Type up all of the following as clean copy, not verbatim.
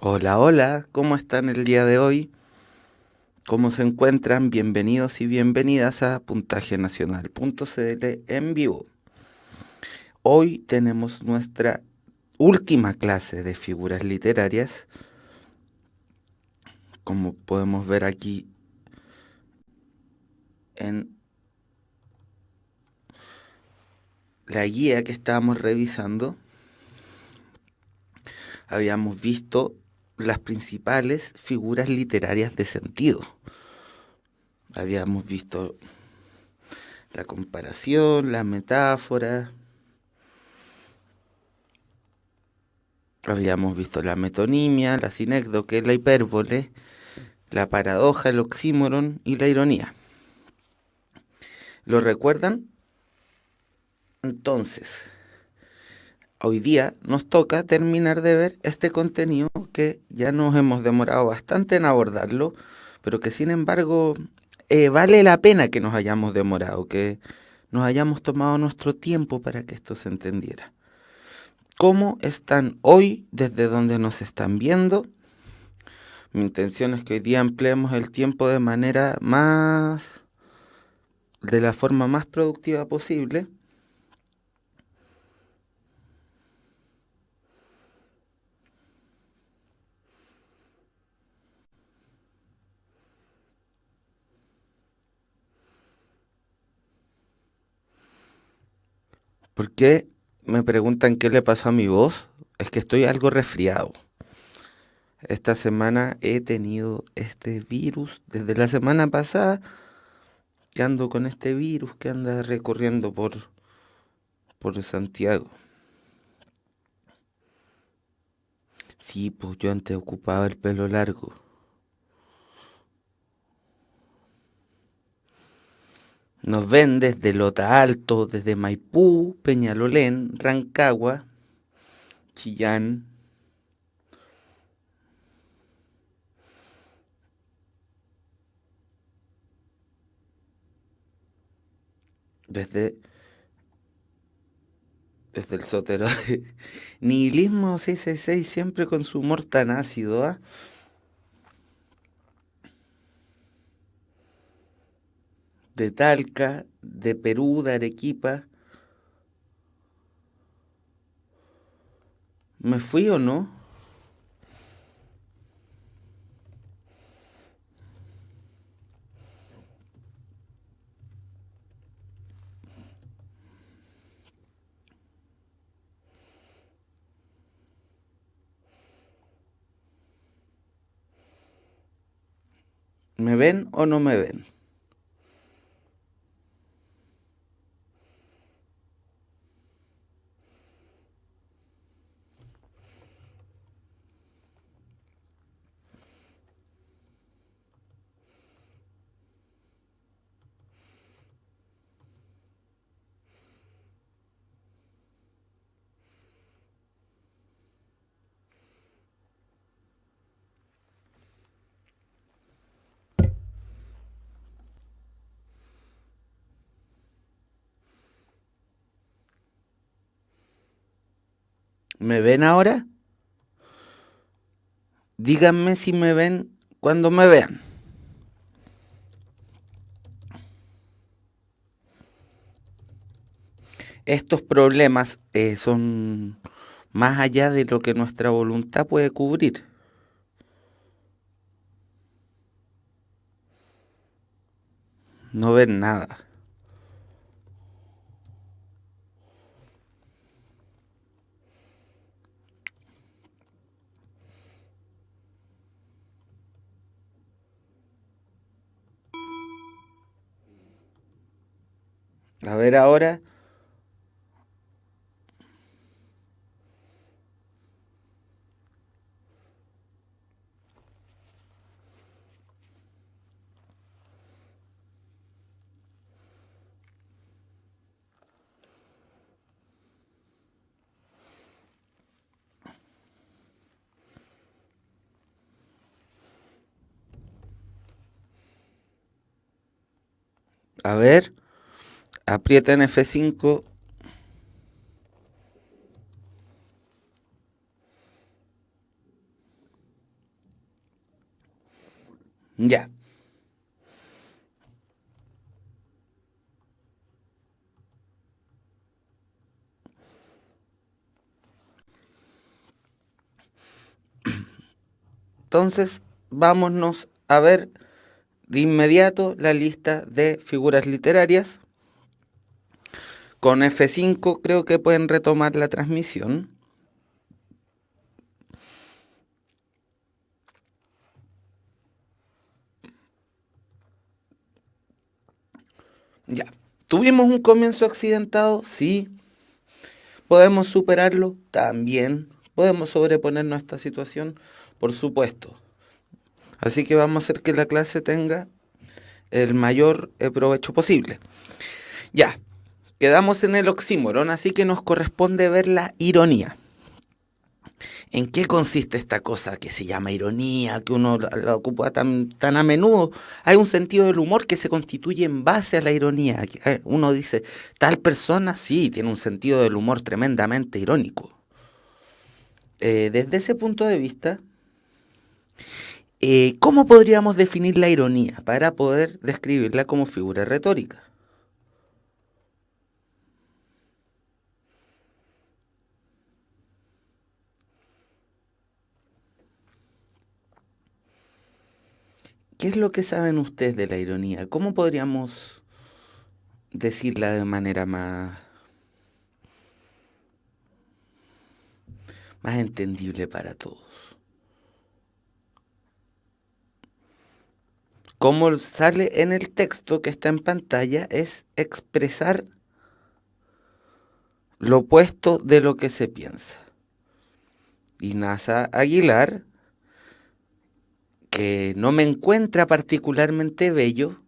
Hola, hola, ¿cómo están el día de hoy? ¿Cómo se encuentran? Bienvenidos y bienvenidas a puntajenacional.cl en vivo. Hoy tenemos nuestra última clase de figuras literarias. Como podemos ver aquí en la guía que estábamos revisando, habíamos visto las principales figuras literarias de sentido. Habíamos visto la comparación, la metáfora. Habíamos visto la metonimia, la sinécdoque, la hipérbole, la paradoja, el oxímoron y la ironía. ¿Lo recuerdan? Entonces, hoy día nos toca terminar de ver este contenido que ya nos hemos demorado bastante en abordarlo, pero que sin embargo vale la pena que nos hayamos demorado, que nos hayamos tomado nuestro tiempo para que esto se entendiera. ¿Cómo están hoy desde donde nos están viendo? Mi intención es que hoy día empleemos el tiempo de la forma más productiva posible. ¿Por qué me preguntan qué le pasó a mi voz? Es que estoy algo resfriado. Esta semana he tenido este virus desde la semana pasada, que ando con este virus que anda recorriendo por Santiago. Sí, pues yo antes ocupaba el pelo largo. Nos ven desde Lota Alto, desde Maipú, Peñalolén, Rancagua, Chillán, desde, desde el Sotero. Nihilismo 666 siempre con su humor tan ácido, ¿ah? De Talca, de Perú, de Arequipa. ¿Me fui o no? ¿Me ven o no me ven? ¿Me ven ahora? Díganme si me ven cuando me vean. Estos problemas son más allá de lo que nuestra voluntad puede cubrir. No ven nada. A ver ahora. A ver. Aprieten F5. Ya. Entonces, vámonos a ver de inmediato la lista de figuras literarias. Con F5 creo que pueden retomar la transmisión. Ya. ¿Tuvimos un comienzo accidentado? Sí. ¿Podemos superarlo? También. ¿Podemos sobreponernos a esta situación? Por supuesto. Así que vamos a hacer que la clase tenga el mayor provecho posible. Ya, quedamos en el oxímoron, así que nos corresponde ver la ironía. ¿En qué consiste esta cosa que se llama ironía, que uno la ocupa tan a menudo? Hay un sentido del humor que se constituye en base a la ironía. Uno dice, tal persona sí tiene un sentido del humor tremendamente irónico. Desde ese punto de vista, ¿cómo podríamos definir la ironía para poder describirla como figura retórica? ¿Qué es lo que saben ustedes de la ironía? ¿Cómo podríamos decirla de manera más entendible para todos? Como sale en el texto que está en pantalla, es expresar lo opuesto de lo que se piensa. Y Nasa Aguilar, que no me encuentra particularmente bello,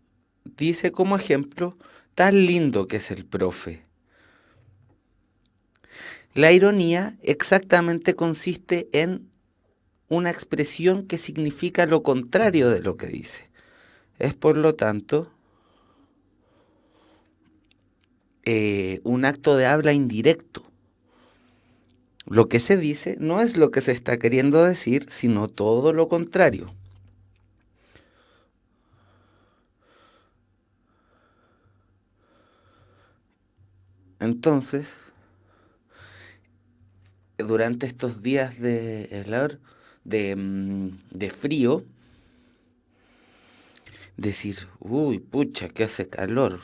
dice como ejemplo, tan lindo que es el profe. La ironía exactamente consiste en una expresión que significa lo contrario de lo que dice. Es por lo tanto un acto de habla indirecto. Lo que se dice no es lo que se está queriendo decir, sino todo lo contrario. Entonces, durante estos días de frío, decir, uy, pucha, que hace calor,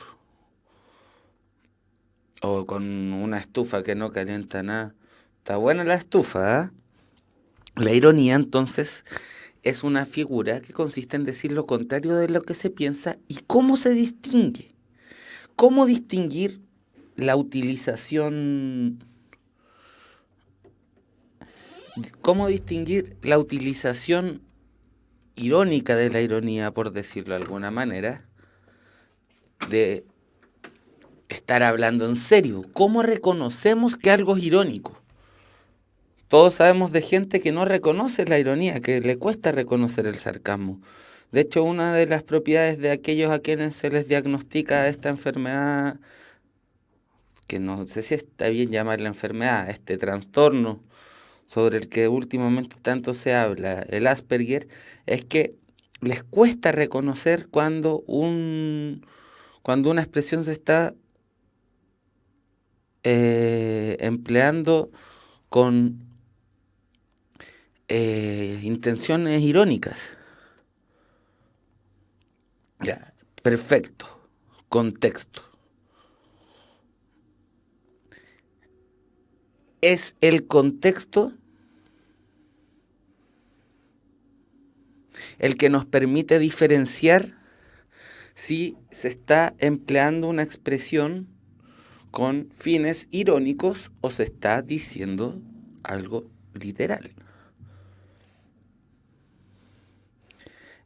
o con una estufa que no calienta nada. Está buena la estufa, ¿eh? La ironía, entonces, es una figura que consiste en decir lo contrario de lo que se piensa y cómo se distingue. ¿Cómo distinguir la utilización, cómo distinguir la utilización irónica de la ironía, por decirlo de alguna manera, de estar hablando en serio? ¿Cómo reconocemos que algo es irónico? Todos sabemos de gente que no reconoce la ironía, que le cuesta reconocer el sarcasmo. De hecho, una de las propiedades de aquellos a quienes se les diagnostica esta enfermedad, que no sé si está bien llamarla enfermedad, este trastorno sobre el que últimamente tanto se habla, el Asperger, es que les cuesta reconocer cuando una expresión se está empleando con intenciones irónicas. Ya, perfecto. Contexto. Es el contexto el que nos permite diferenciar si se está empleando una expresión con fines irónicos o se está diciendo algo literal.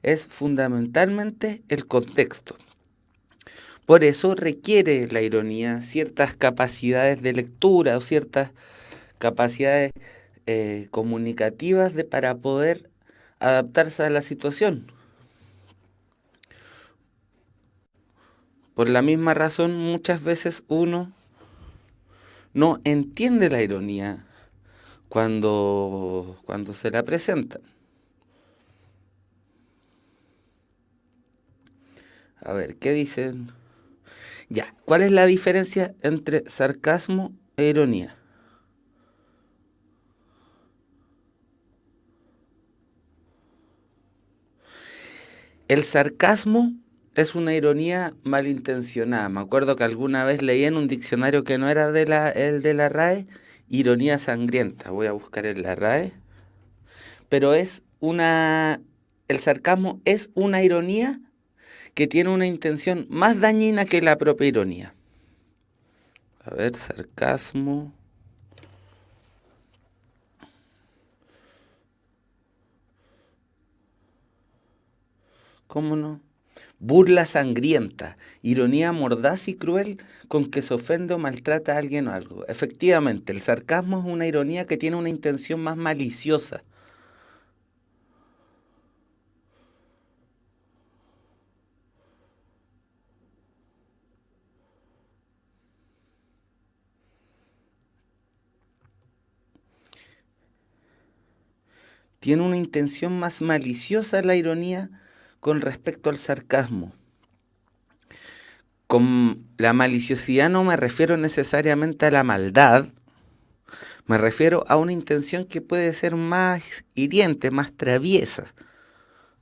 Es fundamentalmente el contexto. Por eso requiere la ironía ciertas capacidades de lectura o ciertas capacidades comunicativas para poder adaptarse a la situación. Por la misma razón, muchas veces uno no entiende la ironía cuando se la presenta. A ver, ¿qué dicen? Ya, ¿cuál es la diferencia entre sarcasmo e ironía? El sarcasmo es una ironía malintencionada. Me acuerdo que alguna vez leí en un diccionario que no era el de la RAE, ironía sangrienta. Voy a buscar en la RAE. Pero es una... El sarcasmo es una ironía que tiene una intención más dañina que la propia ironía. A ver, sarcasmo. ¿Cómo no? Burla sangrienta, ironía mordaz y cruel con que se ofende o maltrata a alguien o algo. Efectivamente, el sarcasmo es una ironía que tiene una intención más maliciosa. Tiene una intención más maliciosa la ironía con respecto al sarcasmo. Con la maliciosidad no me refiero necesariamente a la maldad, me refiero a una intención que puede ser más hiriente, más traviesa,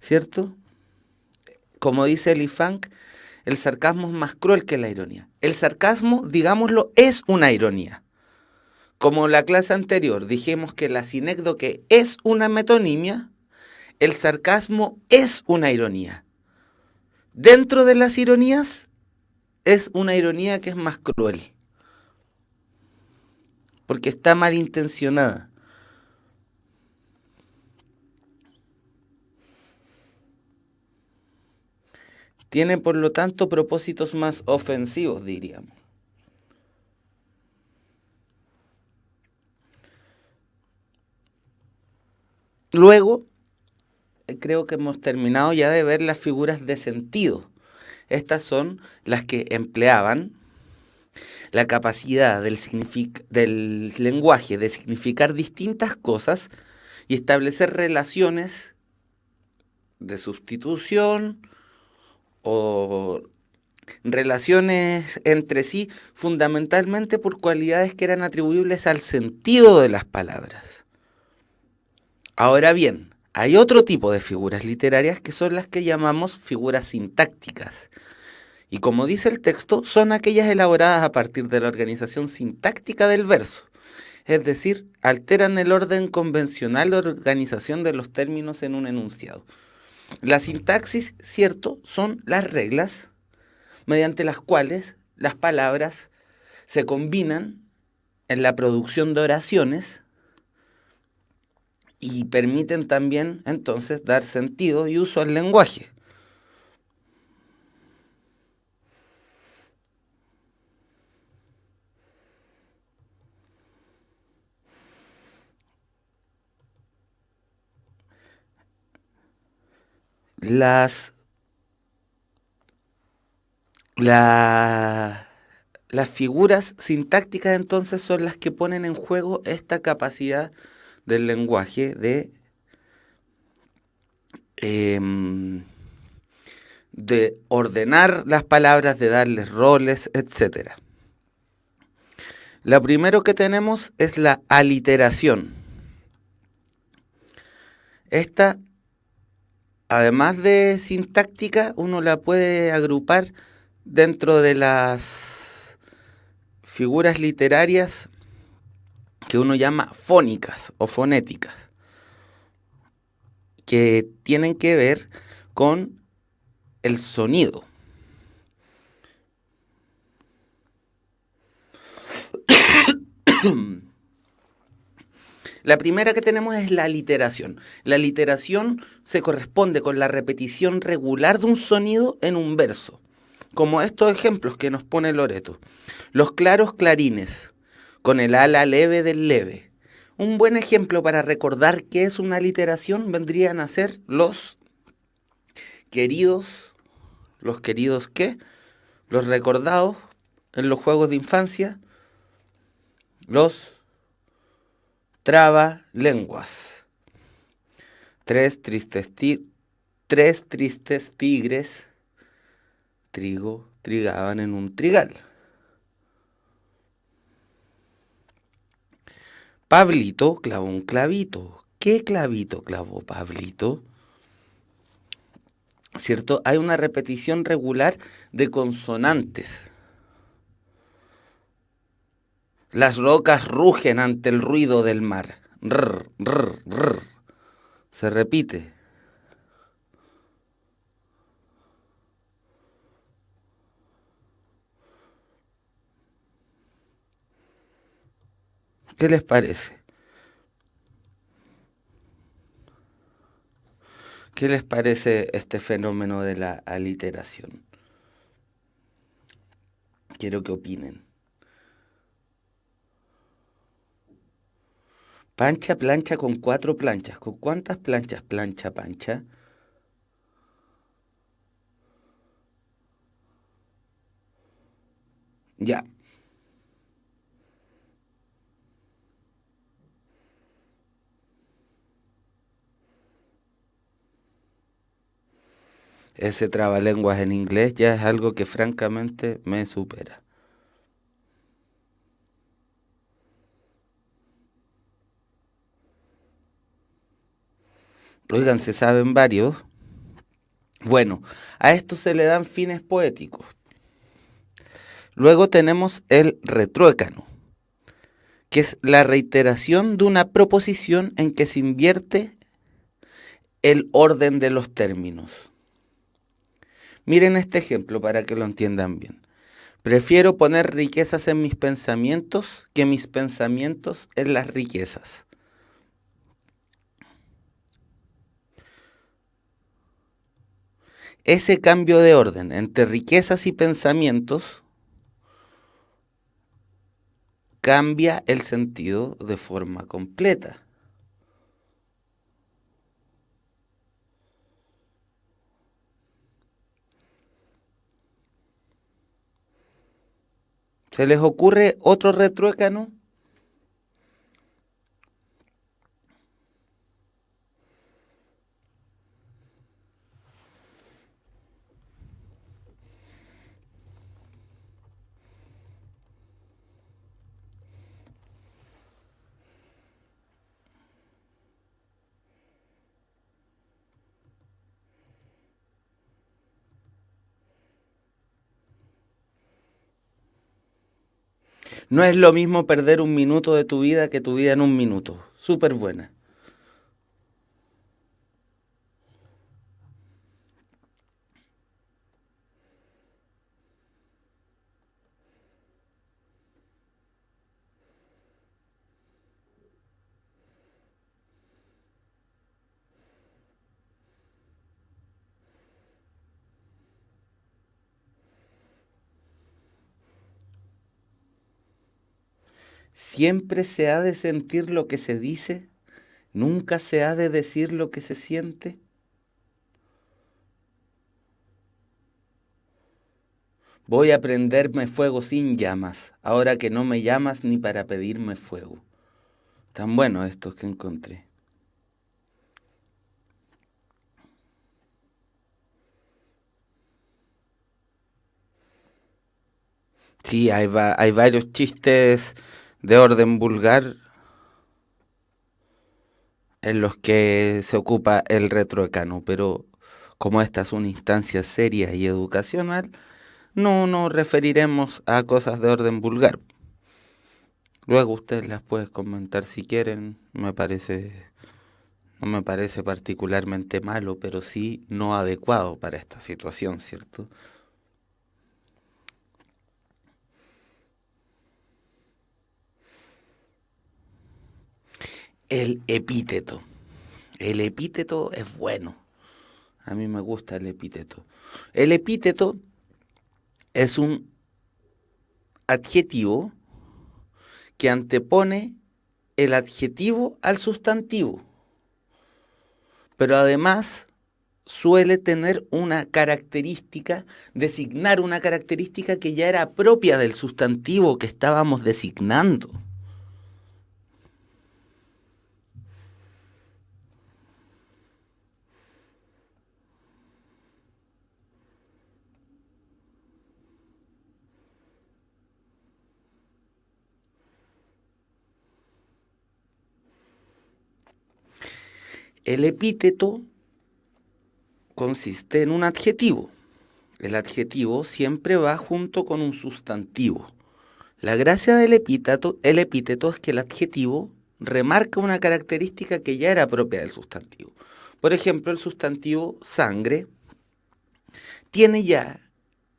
¿cierto? Como dice Elifunk, el sarcasmo es más cruel que la ironía. El sarcasmo, digámoslo, es una ironía. Como la clase anterior dijimos que la sinécdoque es una metonimia, el sarcasmo es una ironía. Dentro de las ironías es una ironía que es más cruel, porque está malintencionada. Tiene por lo tanto propósitos más ofensivos, diríamos. Luego, creo que hemos terminado ya de ver las figuras de sentido. Estas son las que empleaban la capacidad del lenguaje de significar distintas cosas y establecer relaciones de sustitución o relaciones entre sí fundamentalmente por cualidades que eran atribuibles al sentido de las palabras. Ahora bien, hay otro tipo de figuras literarias que son las que llamamos figuras sintácticas. Y como dice el texto, son aquellas elaboradas a partir de la organización sintáctica del verso. Es decir, alteran el orden convencional de organización de los términos en un enunciado. La sintaxis, cierto, son las reglas mediante las cuales las palabras se combinan en la producción de oraciones y permiten también entonces dar sentido y uso al lenguaje. Las, la- las figuras sintácticas entonces son las que ponen en juego esta capacidad del lenguaje em, de ordenar las palabras, de darles roles, etcétera. Lo primero que tenemos es la aliteración. Esta, además de sintáctica, uno la puede agrupar dentro de las figuras literarias que uno llama fónicas o fonéticas, que tienen que ver con el sonido. La primera que tenemos es la literación. La literación se corresponde con la repetición regular de un sonido en un verso, como estos ejemplos que nos pone Loreto. Los claros clarines, con el ala leve del leve. Un buen ejemplo para recordar qué es una literación vendrían a ser queridos, los queridos qué, los recordados en los juegos de infancia, los trabalenguas. Tres tristes tigres trigo trigaban en un trigal. Pablito clavó un clavito. ¿Qué clavito clavó Pablito? ¿Cierto? Hay una repetición regular de consonantes. Las rocas rugen ante el ruido del mar. Rr, rr, rr. Se repite. ¿Qué les parece? ¿Qué les parece este fenómeno de la aliteración? Quiero que opinen. Pancha plancha con 4 planchas. ¿Con cuántas planchas plancha pancha? Ya. Ese trabalenguas en inglés ya es algo que francamente me supera. Oigan, se saben varios. Bueno, a esto se le dan fines poéticos. Luego tenemos el retruécano, que es la reiteración de una proposición en que se invierte el orden de los términos. Miren este ejemplo para que lo entiendan bien. Prefiero poner riquezas en mis pensamientos que mis pensamientos en las riquezas. Ese cambio de orden entre riquezas y pensamientos cambia el sentido de forma completa. ¿Se les ocurre otro retruécano? No es lo mismo perder un minuto de tu vida que tu vida en un minuto. Súper buena. Siempre se ha de sentir lo que se dice, nunca se ha de decir lo que se siente. Voy a prenderme fuego sin llamas, ahora que no me llamas ni para pedirme fuego. Tan buenos estos que encontré. Sí, hay varios chistes de orden vulgar en los que se ocupa el retroecano, pero como esta es una instancia seria y educacional, no nos referiremos a cosas de orden vulgar. Luego ustedes las pueden comentar si quieren, no me parece particularmente malo, pero sí no adecuado para esta situación, ¿cierto? El epíteto. El epíteto es bueno. A mí me gusta el epíteto. El epíteto es un adjetivo que antepone el adjetivo al sustantivo, pero además suele tener una característica, designar una característica que ya era propia del sustantivo que estábamos designando. El epíteto consiste en un adjetivo. El adjetivo siempre va junto con un sustantivo. La gracia del epíteto es que el adjetivo remarca una característica que ya era propia del sustantivo. Por ejemplo, el sustantivo sangre tiene ya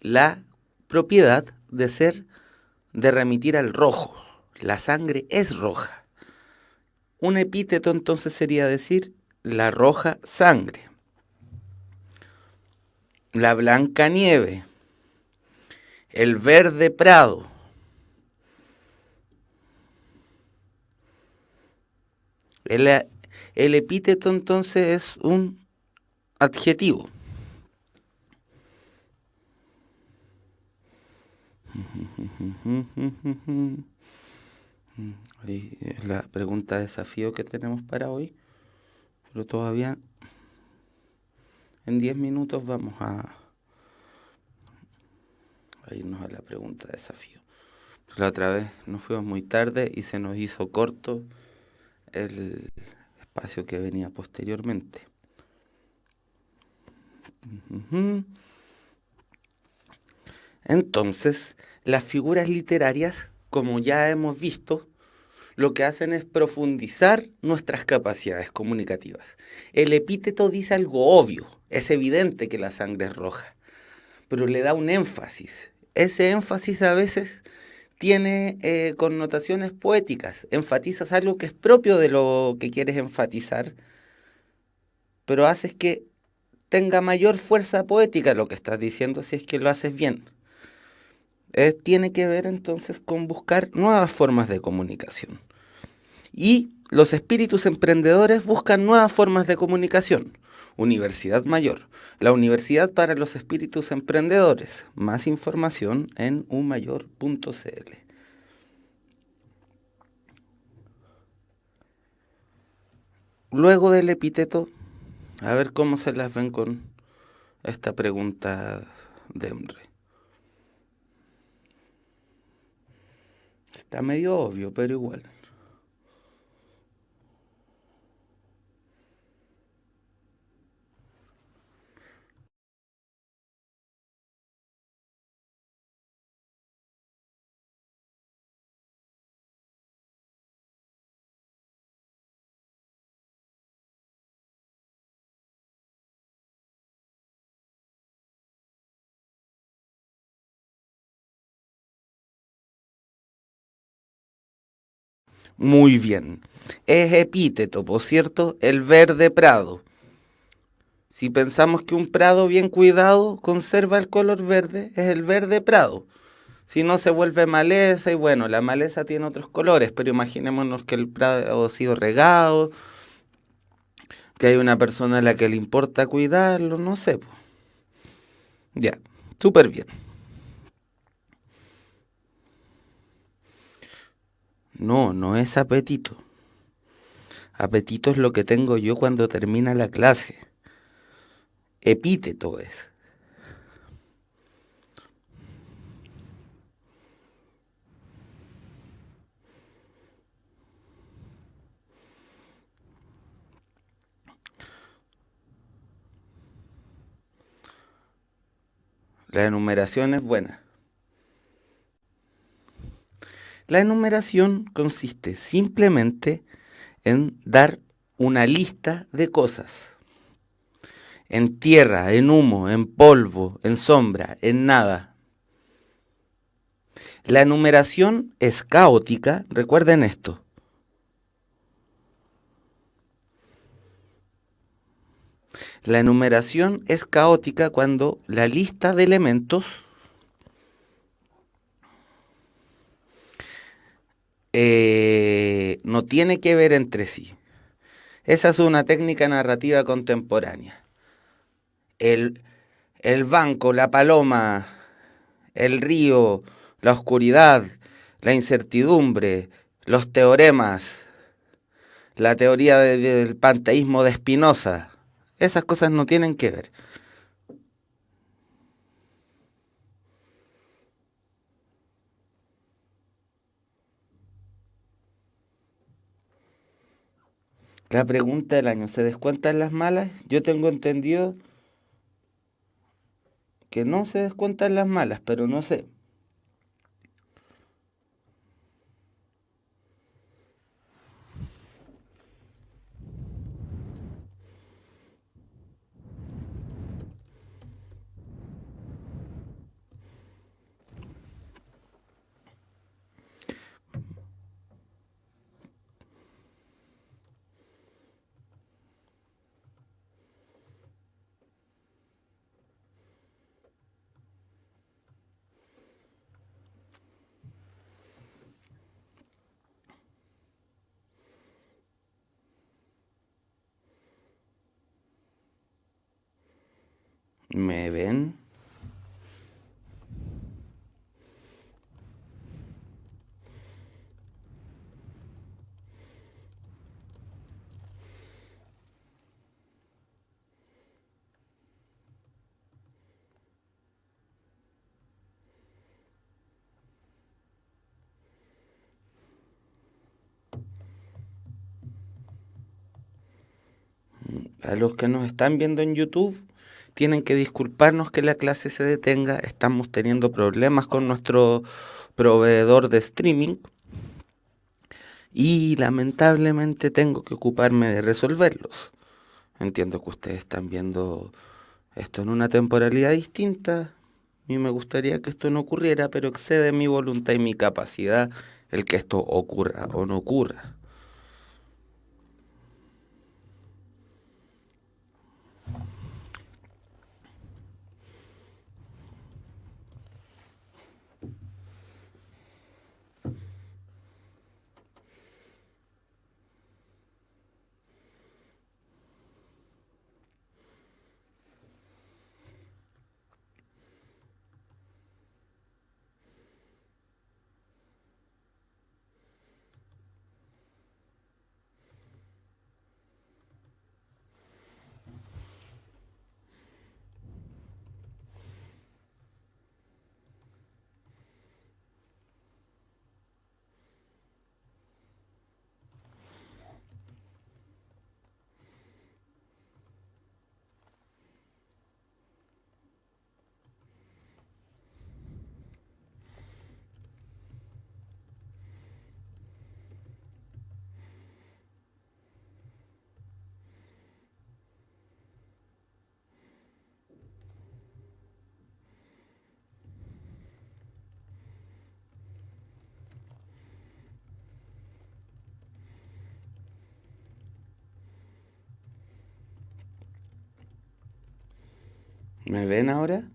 la propiedad de remitir al rojo. La sangre es roja. Un epíteto entonces sería decir la roja sangre, la blanca nieve, el verde prado. El, el epíteto entonces es un adjetivo. Ahí es la pregunta de desafío que tenemos para hoy, pero todavía en 10 minutos vamos a irnos a la pregunta de desafío. La otra vez nos fuimos muy tarde y se nos hizo corto el espacio que venía posteriormente. Entonces, las figuras literarias, como ya hemos visto, lo que hacen es profundizar nuestras capacidades comunicativas. El epíteto dice algo obvio, es evidente que la sangre es roja, pero le da un énfasis. Ese énfasis a veces tiene connotaciones poéticas, enfatizas algo que es propio de lo que quieres enfatizar, pero haces que tenga mayor fuerza poética lo que estás diciendo si es que lo haces bien. Tiene que ver entonces con buscar nuevas formas de comunicación. Y los espíritus emprendedores buscan nuevas formas de comunicación. Universidad Mayor, la universidad para los espíritus emprendedores. Más información en umayor.cl. Luego del epíteto, a ver cómo se las ven con esta pregunta de Emre. Está medio obvio, pero igual. Muy bien. Es epíteto, por cierto, el verde prado. Si pensamos que un prado bien cuidado conserva el color verde, es el verde prado. Si no se vuelve maleza, y bueno, la maleza tiene otros colores, pero imaginémonos que el prado ha sido regado, que hay una persona a la que le importa cuidarlo, no sé. Ya, súper bien. No, no es apetito. Apetito es lo que tengo yo cuando termina la clase. Epíteto es. La enumeración es buena. La enumeración consiste simplemente en dar una lista de cosas. En tierra, en humo, en polvo, en sombra, en nada. La enumeración es caótica, recuerden esto. La enumeración es caótica cuando la lista de elementos no tiene que ver entre sí. Esa es una técnica narrativa contemporánea. El, el banco, la paloma, el río, la oscuridad, la incertidumbre, los teoremas, la teoría del panteísmo de Spinoza. Esas cosas no tienen que ver. La pregunta del año, ¿se descuentan las malas? Yo tengo entendido que no se descuentan las malas, pero no sé. ¿Me ven? A los que nos están viendo en YouTube, tienen que disculparnos que la clase se detenga. Estamos teniendo problemas con nuestro proveedor de streaming y lamentablemente tengo que ocuparme de resolverlos. Entiendo que ustedes están viendo esto en una temporalidad distinta. A mí me gustaría que esto no ocurriera, pero excede mi voluntad y mi capacidad el que esto ocurra o no ocurra. ¿Me ven ahora?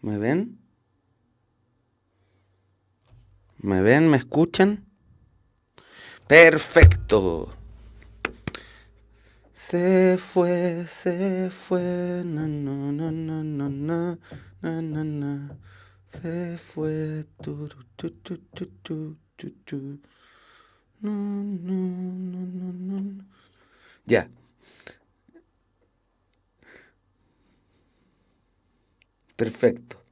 ¿Me ven? ¿Me ven? ¿Me escuchan? Perfecto. Se fue, na, na, na, na, na, na, na, na, na. Se fue, tu, tu, tu, tu, tu, tu, tu. No, no, no, no, no, no. Ya, perfecto.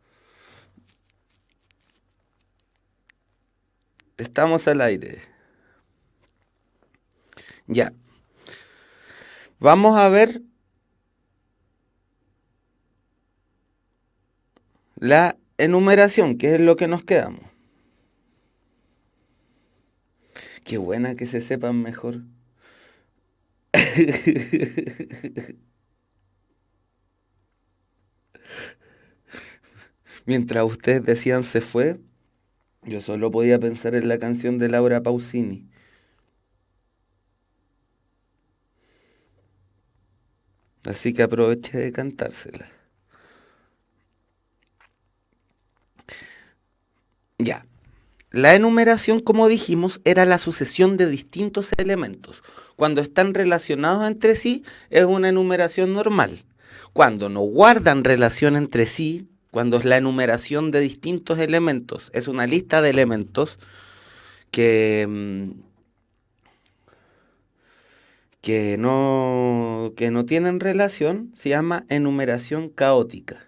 Estamos al aire. Ya. Vamos a ver la enumeración, que es lo que nos quedamos. Qué buena que se sepan mejor. Mientras ustedes decían se fue, yo solo podía pensar en la canción de Laura Pausini. Así que aproveché de cantársela. Ya. La enumeración, como dijimos, era la sucesión de distintos elementos. Cuando están relacionados entre sí, es una enumeración normal. Cuando no guardan relación entre sí, cuando es la enumeración de distintos elementos, es una lista de elementos que, que no tienen relación, se llama enumeración caótica.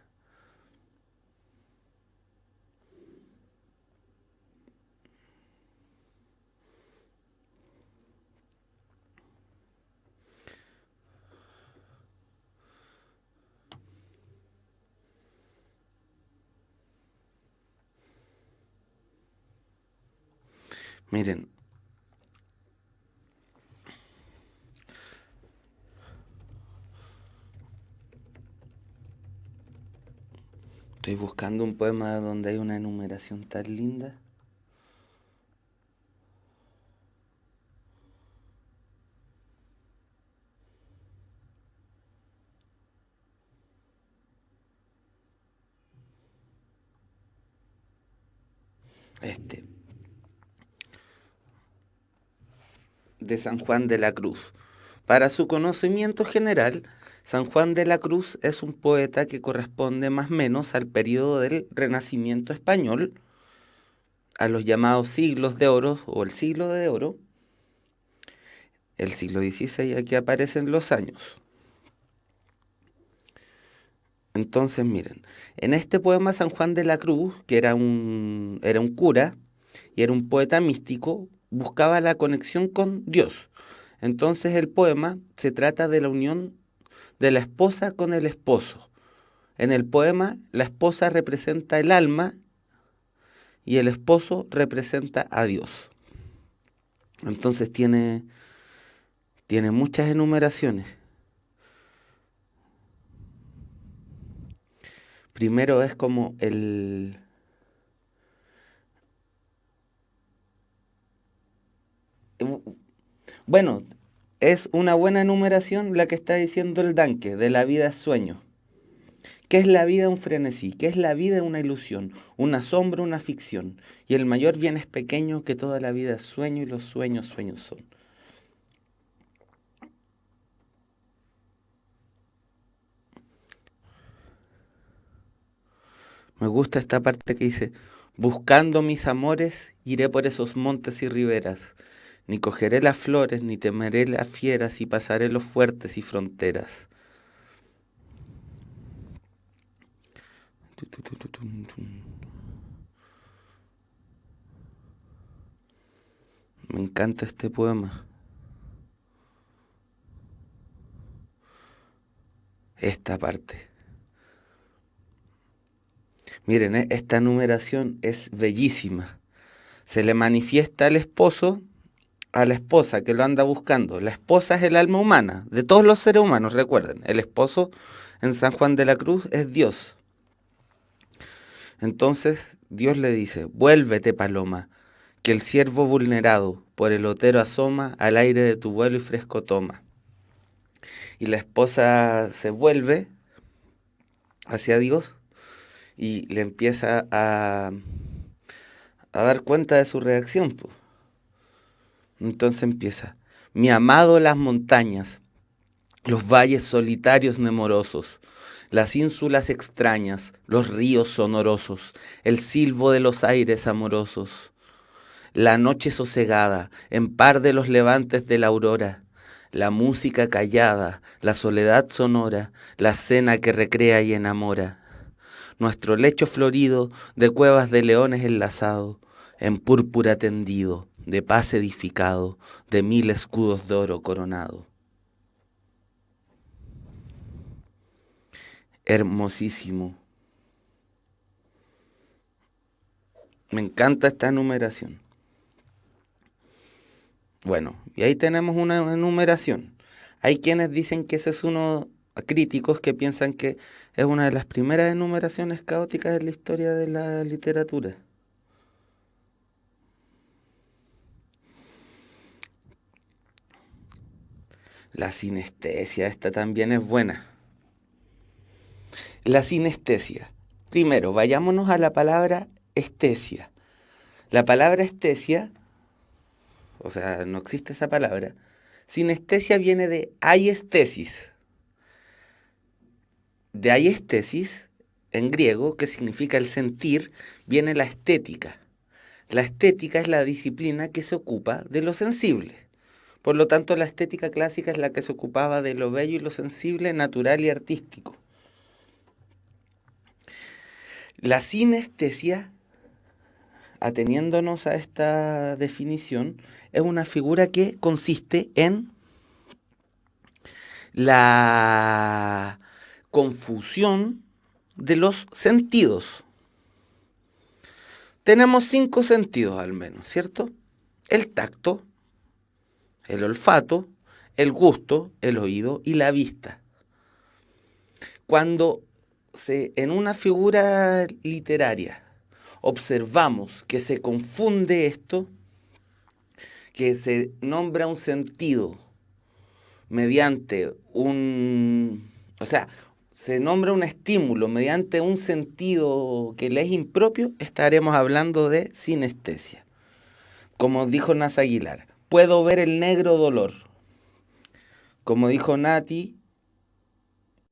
Miren, estoy buscando un poema donde hay una enumeración tan linda. Este, de San Juan de la Cruz. Para su conocimiento general, San Juan de la Cruz es un poeta que corresponde más o menos al periodo del Renacimiento español, a los llamados siglos de oro o el siglo de oro, el siglo XVI, aquí aparecen los años. Entonces, miren, en este poema San Juan de la Cruz, que era un cura y era un poeta místico, buscaba la conexión con Dios. Entonces el poema se trata de la unión de la esposa con el esposo. En el poema, la esposa representa el alma y el esposo representa a Dios. Entonces tiene muchas enumeraciones. Primero es como bueno, es una buena enumeración la que está diciendo el Danke, de la vida es sueño. ¿Qué es la vida? Un frenesí. ¿Qué es la vida? Una ilusión, una sombra, una ficción. Y el mayor bien es pequeño, que toda la vida es sueño y los sueños sueños son. Me gusta esta parte que dice, buscando mis amores, iré por esos montes y riberas. Ni cogeré las flores, ni temeré las fieras, y pasaré los fuertes y fronteras. Me encanta este poema. Esta parte. Miren, esta numeración es bellísima. Se le manifiesta al esposo, a la esposa que lo anda buscando. La esposa es el alma humana, de todos los seres humanos, recuerden. El esposo en San Juan de la Cruz es Dios. Entonces Dios le dice, vuélvete paloma, que el ciervo vulnerado por el otero asoma, al aire de tu vuelo y fresco toma. Y la esposa se vuelve hacia Dios y le empieza a dar cuenta de su reacción. Pues. Entonces empieza, mi amado las montañas, los valles solitarios nemorosos, las ínsulas extrañas, los ríos sonorosos, el silbo de los aires amorosos, la noche sosegada, en par de los levantes de la aurora, la música callada, la soledad sonora, la cena que recrea y enamora, nuestro lecho florido de cuevas de leones enlazado, en púrpura tendido, de paz edificado, de 1000 escudos de oro coronado. Hermosísimo. Me encanta esta enumeración. Bueno, y ahí tenemos una enumeración. Hay quienes dicen que ese es uno, críticos que piensan que es una de las primeras enumeraciones caóticas en la historia de la literatura. La sinestesia, esta también es buena. La sinestesia. Primero, vayámonos a la palabra estesia. La palabra estesia, o sea, no existe esa palabra. Sinestesia viene de aiestesis. De aiestesis, en griego, que significa el sentir, viene la estética. La estética es la disciplina que se ocupa de lo sensible. Por lo tanto, la estética clásica es la que se ocupaba de lo bello y lo sensible, natural y artístico. La sinestesia, ateniéndonos a esta definición, es una figura que consiste en la confusión de los sentidos. Tenemos 5 sentidos al menos, ¿cierto? el tacto, el olfato, el gusto, el oído y la vista. Cuando en una figura literaria observamos que se confunde esto, que se nombra un sentido mediante o sea, se nombra un estímulo mediante un sentido que le es impropio, estaremos hablando de sinestesia. Como dijo Nasa Aguilar, puedo ver el negro dolor. Como dijo Nati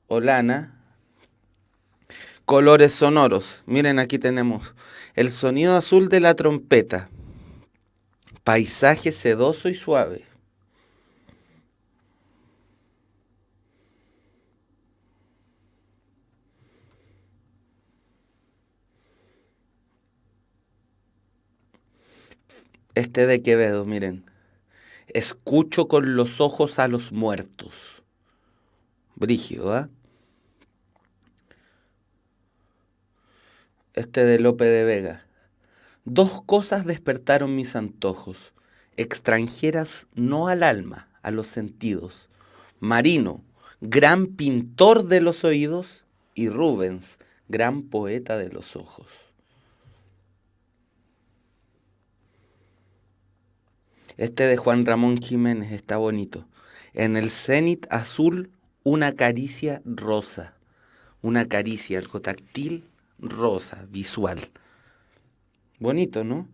Olana, colores sonoros. Miren, aquí tenemos el sonido azul de la trompeta. Paisaje sedoso y suave. Este de Quevedo, miren. Escucho con los ojos a los muertos. Brígido, ¿ah? Este de Lope de Vega. Dos cosas despertaron mis antojos, extranjeras no al alma, a los sentidos. Marino, gran pintor de los oídos, y Rubens, gran poeta de los ojos. Este de Juan Ramón Jiménez está bonito. En el cenit azul, una caricia rosa. Una caricia, algo táctil, rosa, visual. Bonito, ¿no?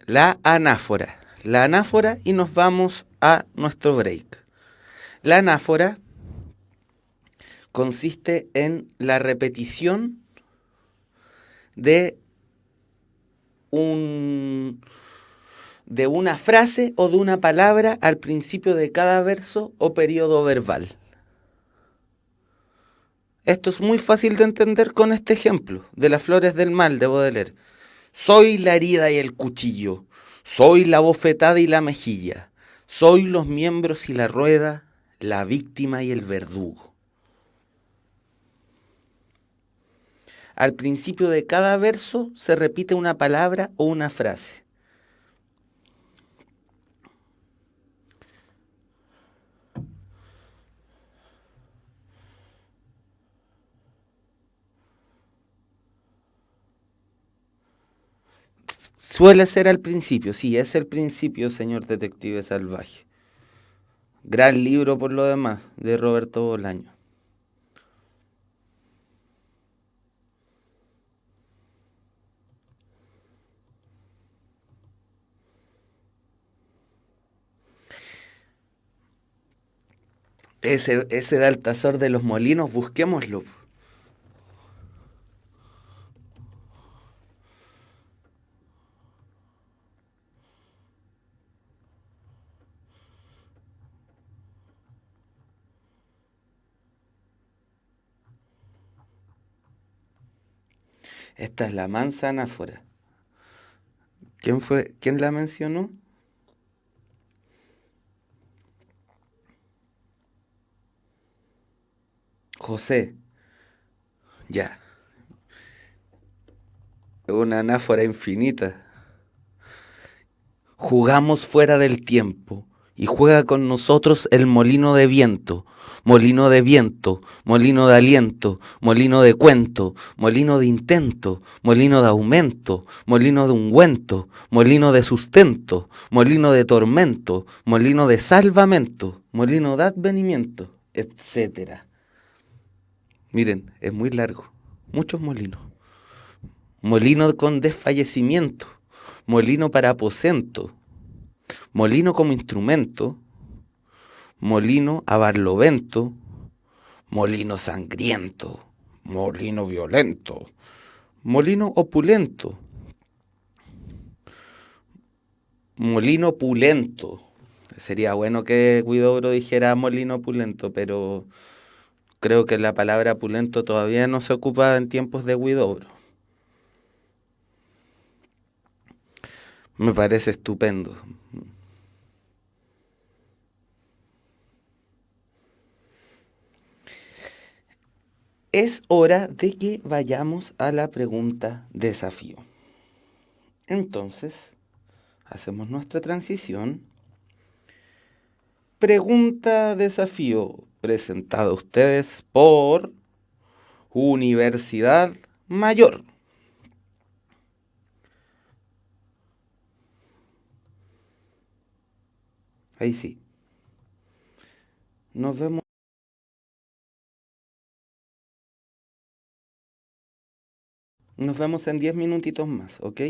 La anáfora. La anáfora y nos vamos a nuestro break. La anáfora consiste en la repetición de de una frase o de una palabra al principio de cada verso o periodo verbal. Esto es muy fácil de entender con este ejemplo de las flores del mal de Baudelaire. Soy la herida y el cuchillo, soy la bofetada y la mejilla, soy los miembros y la rueda, la víctima y el verdugo. Al principio de cada verso se repite una palabra o una frase. Suele ser al principio, sí, es el principio, señor detective salvaje. Gran libro por lo demás, de Roberto Bolaño. Ese de Altazor de los Molinos, busquémoslo. Esta es la mansa anáfora. ¿Quién la mencionó? José. Ya. Una anáfora infinita. Jugamos fuera del tiempo y juega con nosotros el molino de viento, molino de viento, molino de aliento, molino de cuento, molino de intento, molino de aumento, molino de ungüento, molino de sustento, molino de tormento, molino de salvamento, molino de advenimiento, etcétera. Miren, es muy largo, muchos molinos. Molino con desfallecimiento, molino para aposento, molino como instrumento, molino a barlovento, molino sangriento, molino violento, molino opulento, molino pulento. Sería bueno que Huidobro dijera molino opulento, pero creo que la palabra pulento todavía no se ocupa en tiempos de Huidobro. Me parece estupendo. Es hora de que vayamos a la pregunta desafío. Entonces, hacemos nuestra transición. Pregunta desafío presentada a ustedes por Universidad Mayor. Ahí sí. Nos vemos. Nos vemos en 10 minutitos más, ¿ok?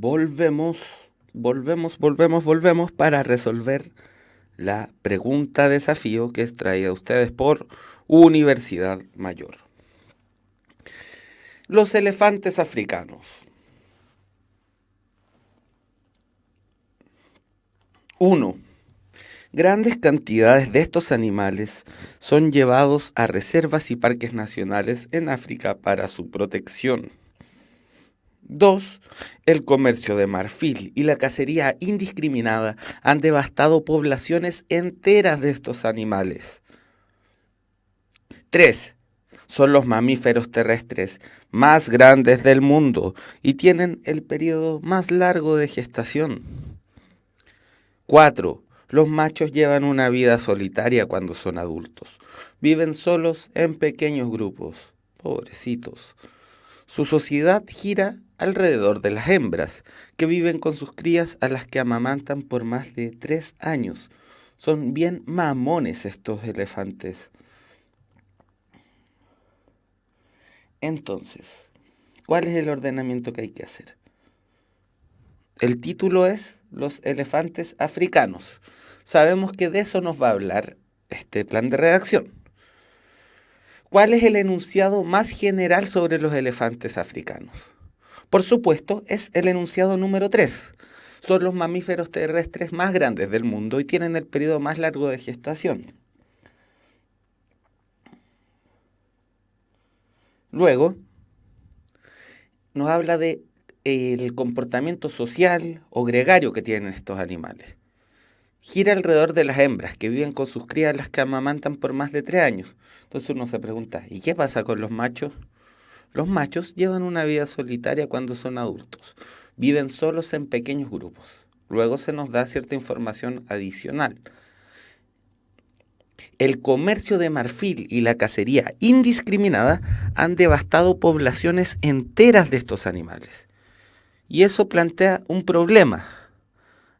volvemos, volvemos para resolver la pregunta desafío que es traída a ustedes por Universidad Mayor. Los elefantes africanos. 1. Grandes cantidades de estos animales son llevados a reservas y parques nacionales en África para su protección. 2. El comercio de marfil y la cacería indiscriminada han devastado poblaciones enteras de estos animales. 3. Son los mamíferos terrestres más grandes del mundo y tienen el periodo más largo de gestación. 4. Los machos llevan una vida solitaria cuando son adultos. Viven solos en pequeños grupos. Pobrecitos. Su sociedad gira alrededor de las hembras, que viven con sus crías a las que amamantan por más de 3 años. Son bien mamones estos elefantes. Entonces, ¿cuál es el ordenamiento que hay que hacer? El título es Los elefantes africanos. Sabemos que de eso nos va a hablar este plan de redacción. ¿Cuál es el enunciado más general sobre los elefantes africanos? Por supuesto, es el enunciado número 3. Son los mamíferos terrestres más grandes del mundo y tienen el periodo más largo de gestación. Luego, nos habla de el comportamiento social o gregario que tienen estos animales. Gira alrededor de las hembras que viven con sus crías las que amamantan por más de 3 años. Entonces uno se pregunta, ¿y qué pasa con los machos? Los machos llevan una vida solitaria cuando son adultos. Viven solos en pequeños grupos. Luego se nos da cierta información adicional. El comercio de marfil y la cacería indiscriminada han devastado poblaciones enteras de estos animales. Y eso plantea un problema,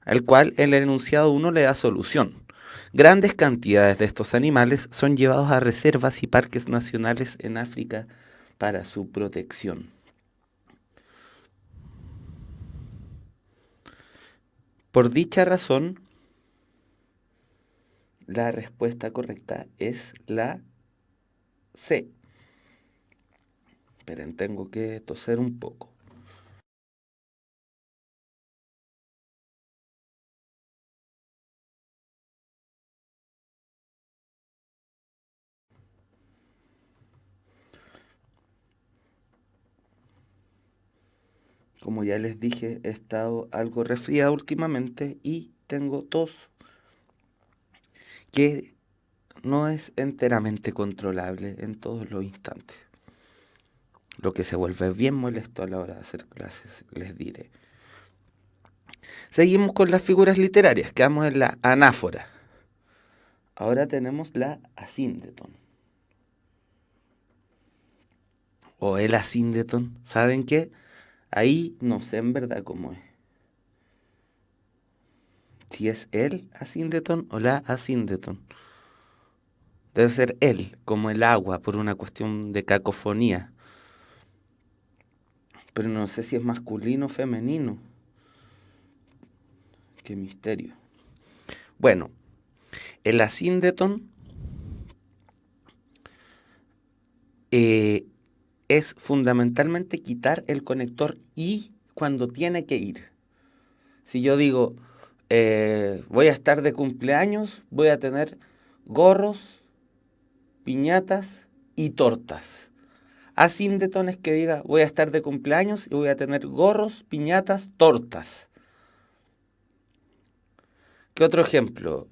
al cual el enunciado 1 le da solución. Grandes cantidades de estos animales son llevados a reservas y parques nacionales en África para su protección. Por dicha razón, la respuesta correcta es la C. Esperen, tengo que toser un poco. Como ya les dije, he estado algo resfriado últimamente y tengo tos que no es enteramente controlable en todos los instantes. Lo que se vuelve bien molesto a la hora de hacer clases, les diré. Seguimos con las figuras literarias, quedamos en la anáfora. Ahora tenemos la asíndeton. O el asíndeton. ¿Saben qué? Ahí no sé en verdad cómo es. Si es el asíndeton o la asíndeton. Debe ser él, como el agua, por una cuestión de cacofonía. Pero no sé si es masculino o femenino. Qué misterio. Bueno, el asíndeton es fundamentalmente quitar el conector y cuando tiene que ir. Si yo digo, voy a estar de cumpleaños, voy a tener gorros, piñatas y tortas. Asíndeton es que diga, voy a estar de cumpleaños y voy a tener gorros, piñatas, tortas. ¿Qué otro ejemplo?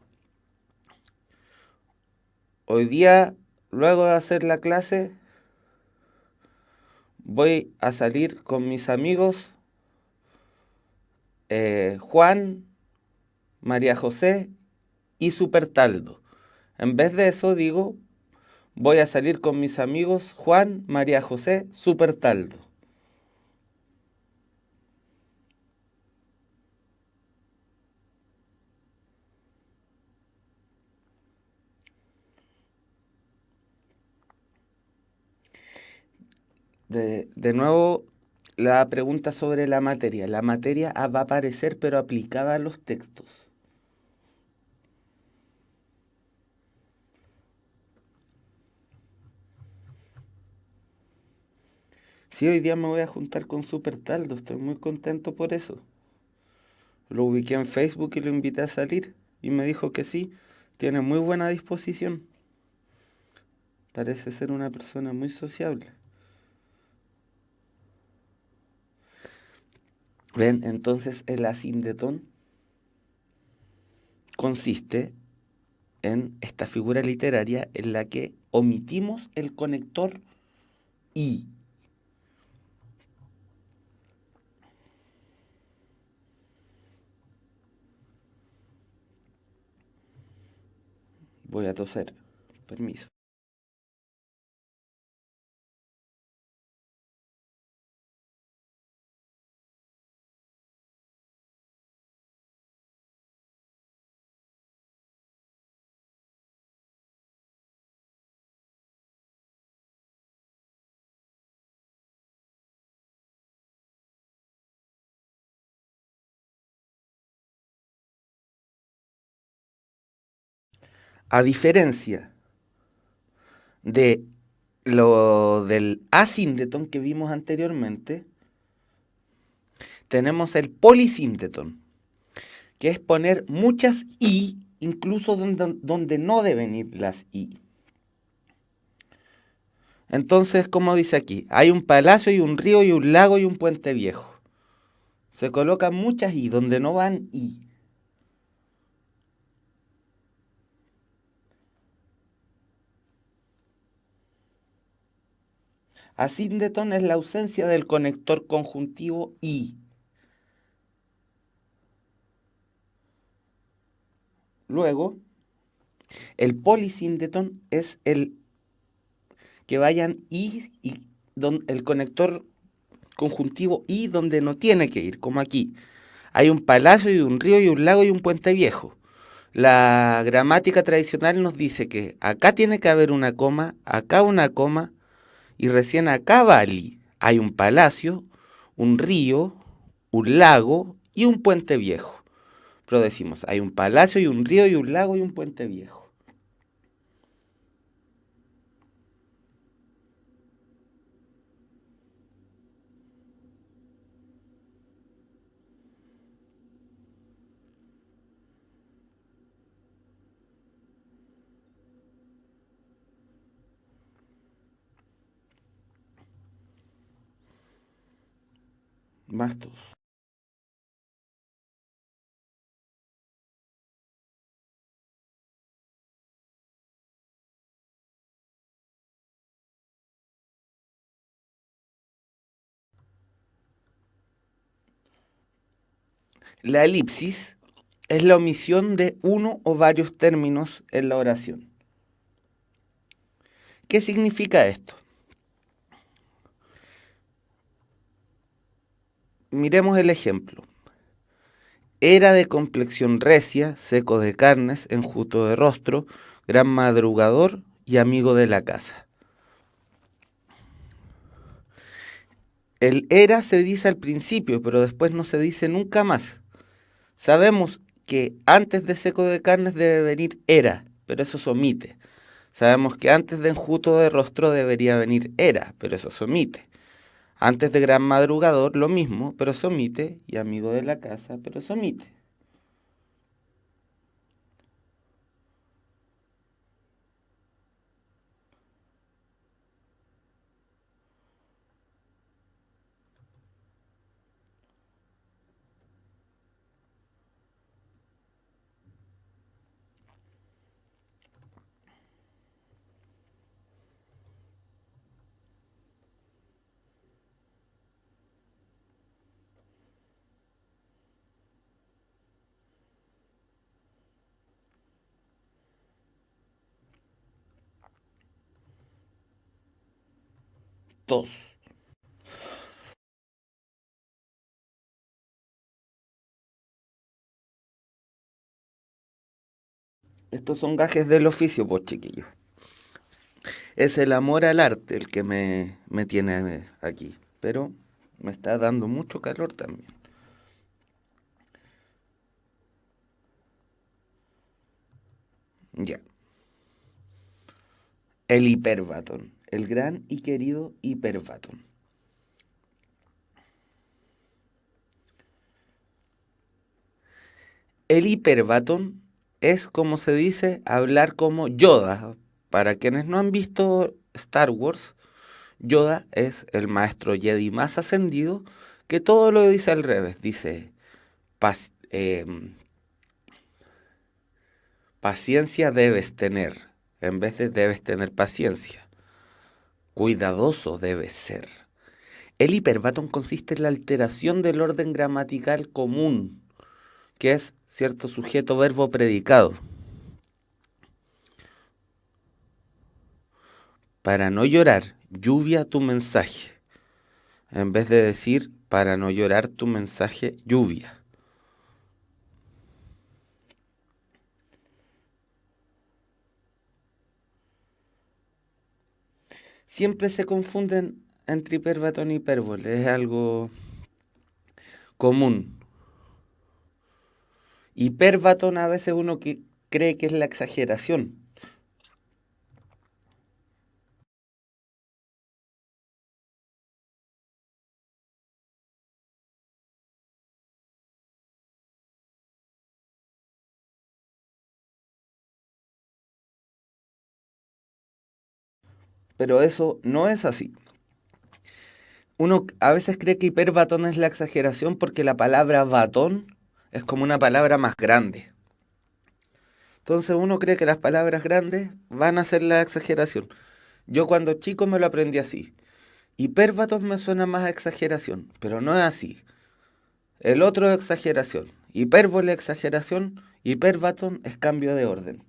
Hoy día, luego de hacer la clase, voy a salir con mis amigos Juan, María José y Supertaldo. En vez de eso digo, voy a salir con mis amigos Juan, María José, Supertaldo. De nuevo, La pregunta sobre la materia. La materia va a aparecer pero aplicada a los textos. Sí, hoy día me voy a juntar con Super Taldo, estoy muy contento por eso. Lo ubiqué en Facebook y lo invité a salir y me dijo que sí, tiene muy buena disposición. Parece ser una persona muy sociable. Ven, entonces el asindetón consiste en esta figura literaria en la que omitimos el conector y. Voy a toser. Permiso. A diferencia de lo del asíndeton que vimos anteriormente, tenemos el polisíndeton, que es poner muchas i, incluso donde no deben ir las i. Entonces, como dice aquí, hay un palacio y un río y un lago y un puente viejo. Se colocan muchas i donde no van i. Asíndeton es la ausencia del conector conjuntivo i. Luego, el polisíndeton es el que vayan y el conector conjuntivo y donde no tiene que ir, como aquí. Hay un palacio y un río y un lago y un puente viejo. La gramática tradicional nos dice que acá tiene que haber una coma y recién acá vale. Hay un palacio, un río, un lago y un puente viejo. Pero decimos, hay un palacio y un río y un lago y un puente viejo. Más todos. La elipsis es la omisión de uno o varios términos en la oración. ¿Qué significa esto? Miremos el ejemplo. Era de complexión recia, seco de carnes, enjuto de rostro, gran madrugador y amigo de la casa. El era se dice al principio, pero después no se dice nunca más. Sabemos que antes de seco de carnes debe venir era, pero eso se omite. Sabemos que antes de enjuto de rostro debería venir era, pero eso se omite. Antes de gran madrugador lo mismo, pero se omite, y amigo de la casa, pero se omite. Tos. Estos son gajes del oficio, pues chiquillos. Es el amor al arte el que me tiene aquí. Pero Me está dando mucho calor también. Ya. El hiperbatón. El gran y querido hiperbatón. El hiperbatón es, como se dice, hablar como Yoda. Para quienes no han visto Star Wars, Yoda es el maestro Jedi más ascendido que todo lo dice al revés. Dice, "Pac- paciencia debes tener, en vez de debes tener paciencia. Cuidadoso debes ser. El hiperbatón consiste en la alteración del orden gramatical común, que es cierto sujeto, verbo, predicado. Para no llorar, lluvia tu mensaje. En vez de decir, para no llorar tu mensaje, lluvia. Siempre se confunden entre hiperbatón y hipérbole, es algo común. Hiperbatón a veces uno cree que es la exageración, pero eso no es así. Uno a veces cree que hiperbatón es la exageración porque la palabra batón es como una palabra más grande. Entonces uno cree que las palabras grandes van a ser la exageración. Yo cuando chico me lo aprendí así. Hiperbatón me suena más a exageración, pero no es así. El otro es exageración. Hipérbole, exageración. Hiperbatón es cambio de orden.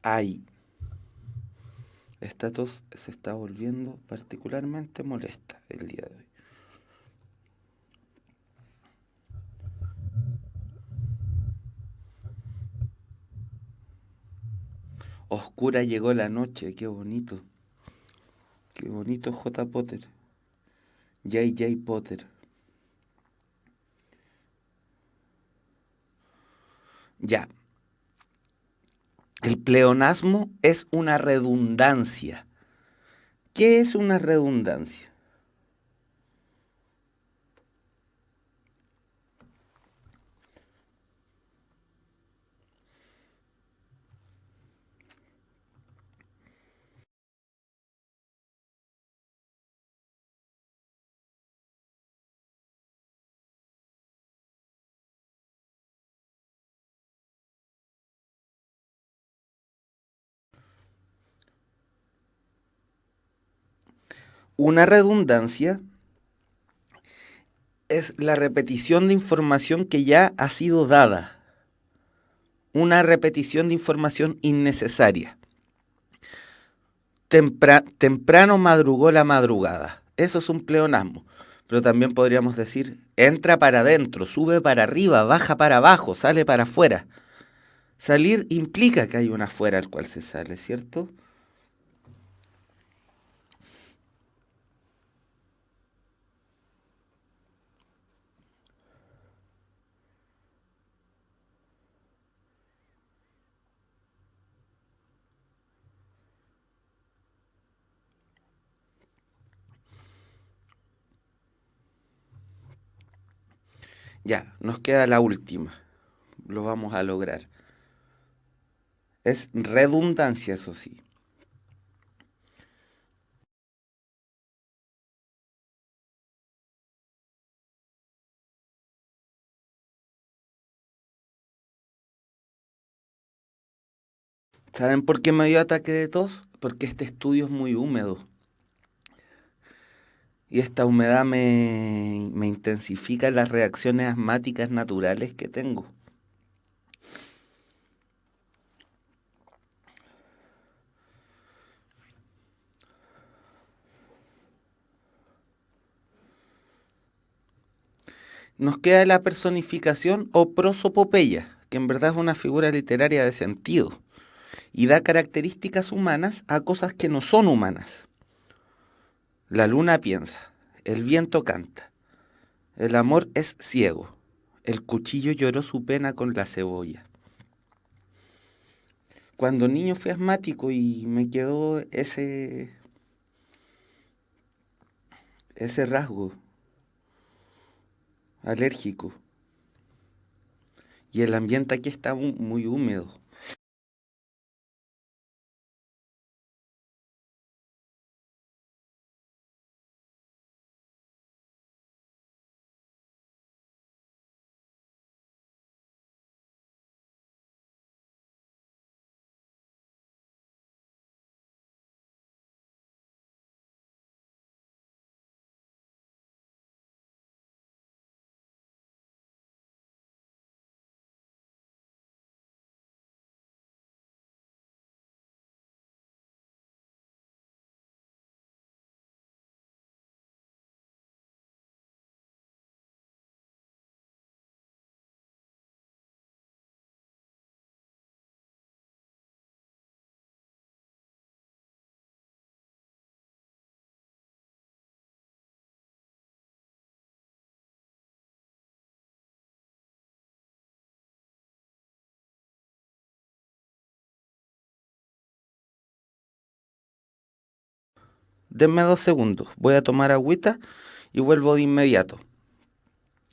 Ahí. Esta tos se está volviendo particularmente molesta el día de hoy. Oscura llegó la noche, qué bonito. Qué bonito J. Potter. J. J. Potter. Ya. El pleonasmo es una redundancia. ¿Qué es una redundancia? Una redundancia es la repetición de información que ya ha sido dada. Una repetición de información innecesaria. Temprano madrugó la madrugada. Eso es un pleonasmo. Pero también podríamos decir, entra para adentro, sube para arriba, baja para abajo, sale para afuera. Salir implica que hay una afuera al cual se sale, ¿cierto? Ya, nos queda la última. Lo vamos a lograr. Es redundancia, eso sí. ¿Saben por qué me dio ataque de tos? Porque este estudio es muy húmedo y esta humedad me intensifica las reacciones asmáticas naturales que tengo. Nos queda la personificación o prosopopeya, que en verdad es una figura literaria de sentido y da características humanas a cosas que no son humanas. La luna piensa, el viento canta, el amor es ciego, el cuchillo lloró su pena con la cebolla. Cuando niño fui asmático y me quedó ese rasgo alérgico. Y el ambiente aquí está muy húmedo. Denme 2 segundos. Voy a tomar agüita y vuelvo de inmediato.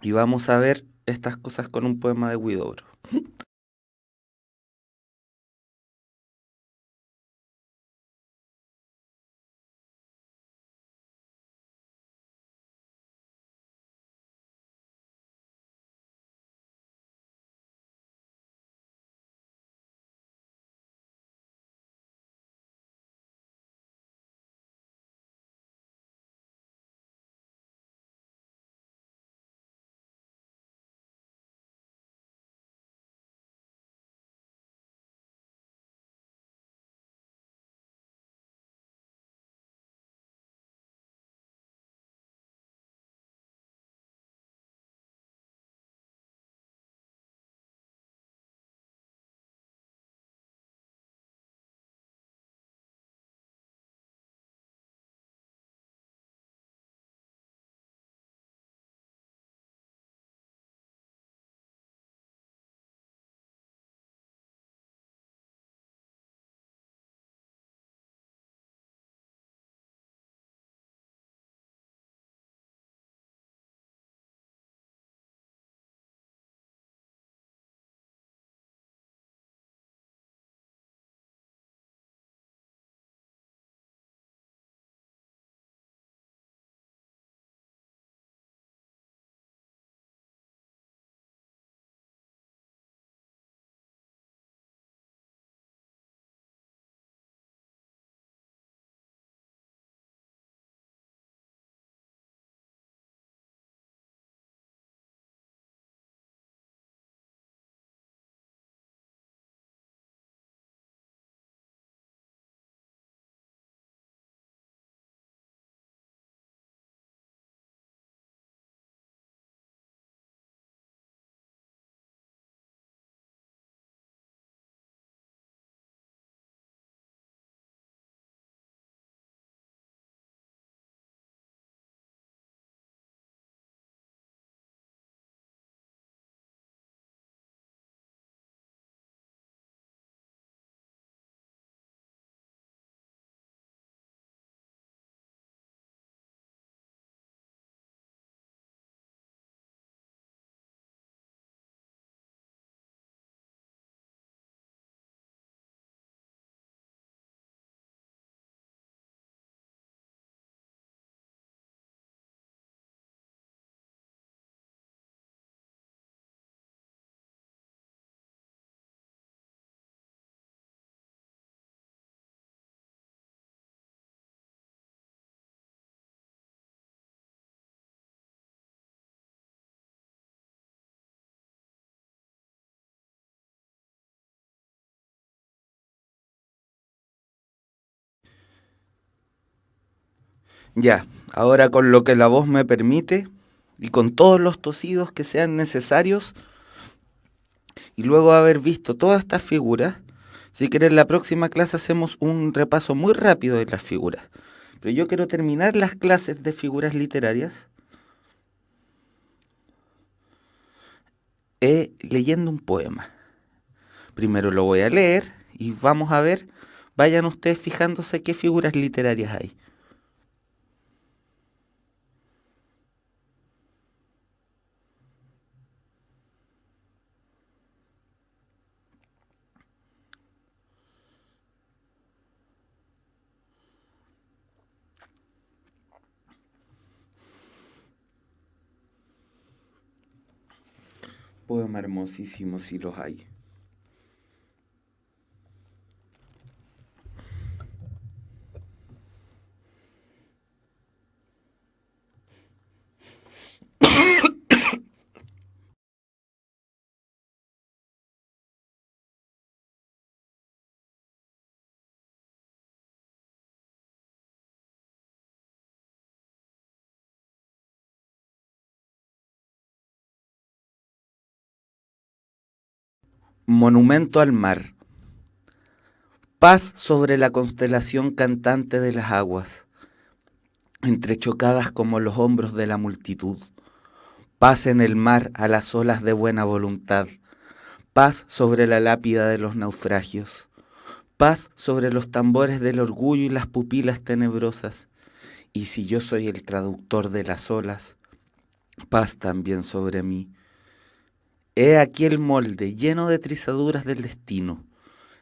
Y vamos a ver estas cosas con un poema de Huidobro. Ya, ahora con lo que la voz me permite y con todos los tosidos que sean necesarios, y luego de haber visto todas estas figuras, si quieres en la próxima clase hacemos un repaso muy rápido de las figuras. Pero yo quiero terminar las clases de figuras literarias leyendo un poema. Primero lo voy a leer y vamos a ver, vayan ustedes fijándose qué figuras literarias hay. Poema hermosísimo si los hay. Monumento al mar. Paz sobre la constelación cantante de las aguas, entrechocadas como los hombros de la multitud. Paz en el mar a las olas de buena voluntad. Paz sobre la lápida de los naufragios. Paz sobre los tambores del orgullo y las pupilas tenebrosas. Y si yo soy el traductor de las olas, paz también sobre mí. He aquí el molde lleno de trizaduras del destino,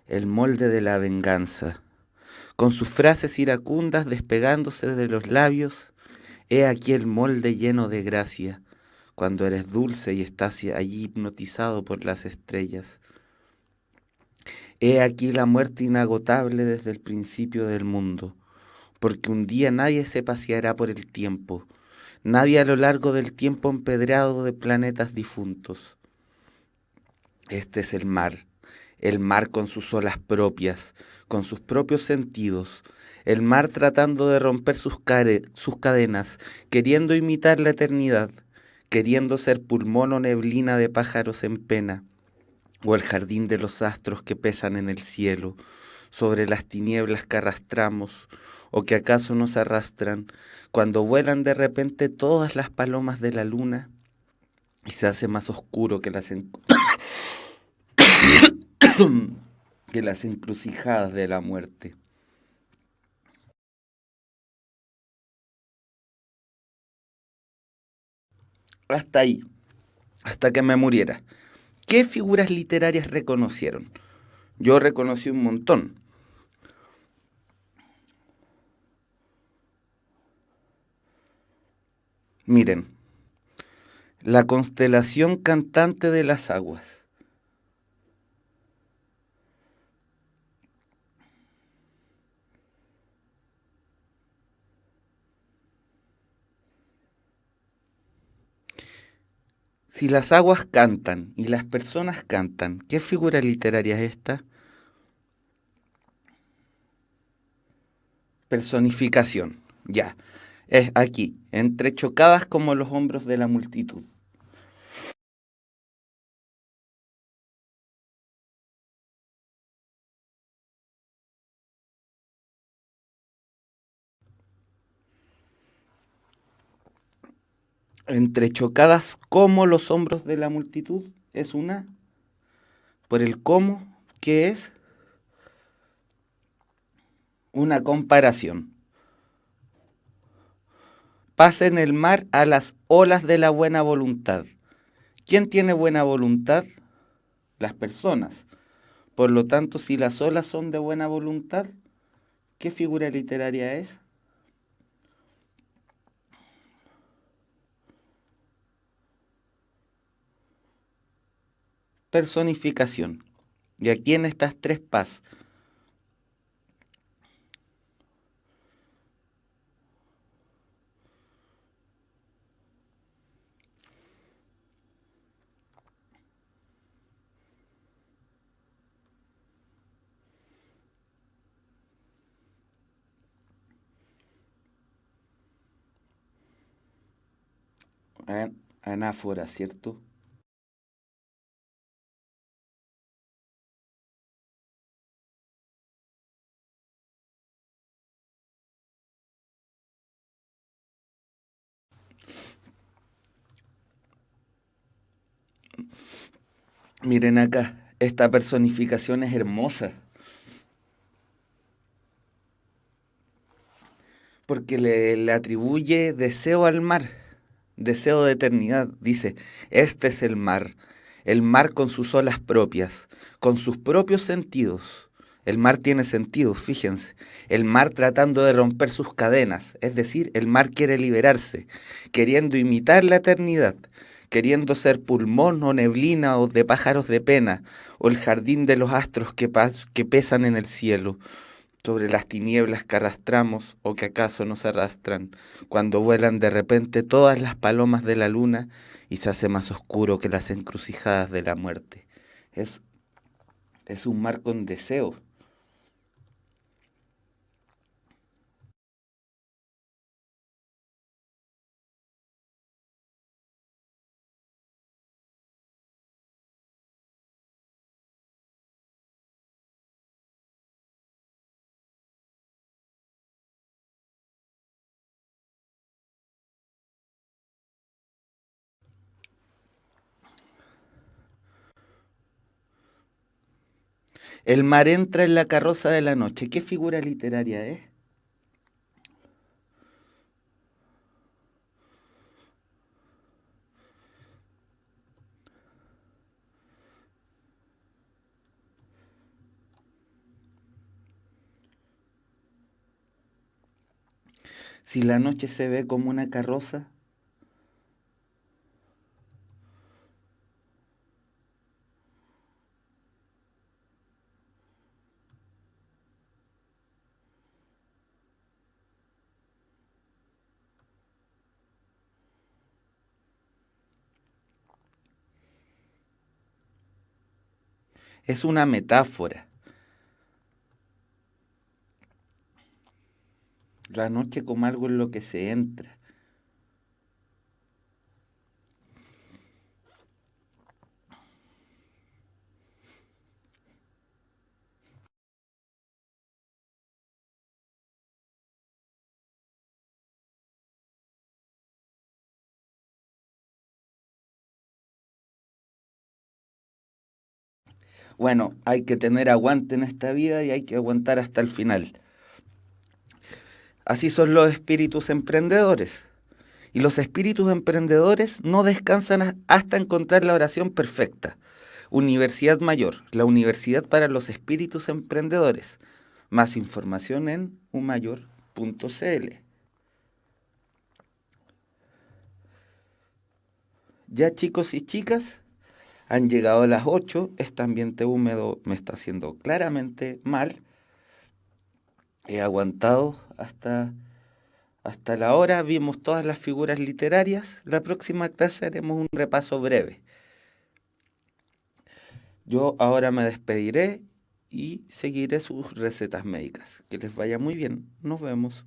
el molde de la venganza, con sus frases iracundas despegándose de los labios. He aquí el molde lleno de gracia, cuando eres dulce y estás allí hipnotizado por las estrellas. He aquí la muerte inagotable desde el principio del mundo, porque un día nadie se paseará por el tiempo, nadie a lo largo del tiempo empedrado de planetas difuntos. Este es el mar con sus olas propias, con sus propios sentidos, el mar tratando de romper sus cadenas, queriendo imitar la eternidad, queriendo ser pulmón o neblina de pájaros en pena, o el jardín de los astros que pesan en el cielo, sobre las tinieblas que arrastramos, o que acaso nos arrastran, cuando vuelan de repente todas las palomas de la luna, y se hace más oscuro que las encrucijadas de la muerte. Hasta ahí, hasta que me muriera. ¿Qué figuras literarias reconocieron? Yo reconocí un montón. Miren, la constelación cantante de las aguas. Si las aguas cantan y las personas cantan, ¿qué figura literaria es esta? Personificación. Ya. Es aquí, entrechocadas como los hombros de la multitud. Entrechocadas como los hombros de la multitud es una. Por el cómo, ¿qué es? Una comparación. Pasa en el mar a las olas de la buena voluntad. ¿Quién tiene buena voluntad? Las personas. Por lo tanto, si las olas son de buena voluntad, ¿qué figura literaria es? Personificación. Y aquí en estas tres paz. Anáfora, ¿cierto? Miren acá, esta personificación es hermosa, porque le atribuye deseo al mar, deseo de eternidad. Dice, este es el mar con sus olas propias, con sus propios sentidos. El mar tiene sentidos, fíjense. El mar tratando de romper sus cadenas, es decir, el mar quiere liberarse, queriendo imitar la eternidad, queriendo ser pulmón o neblina o de pájaros de pena, o el jardín de los astros que pesan en el cielo sobre las tinieblas que arrastramos o que acaso nos arrastran, cuando vuelan de repente todas las palomas de la luna y se hace más oscuro que las encrucijadas de la muerte. Es, es un mar con deseo. El mar entra en la carroza de la noche. ¿Qué figura literaria es? Si la noche se ve como una carroza, es una metáfora. La noche como algo en lo que se entra. Bueno, hay que tener aguante en esta vida y hay que aguantar hasta el final. Así son los espíritus emprendedores. Y los espíritus emprendedores no descansan hasta encontrar la oración perfecta. Universidad Mayor, la universidad para los espíritus emprendedores. Más información en umayor.cl. Ya chicos y chicas, han llegado a las 8. Este ambiente húmedo me está haciendo claramente mal. He aguantado hasta la hora, vimos todas las figuras literarias. La próxima clase haremos un repaso breve. Yo ahora me despediré y seguiré sus recetas médicas. Que les vaya muy bien. Nos vemos.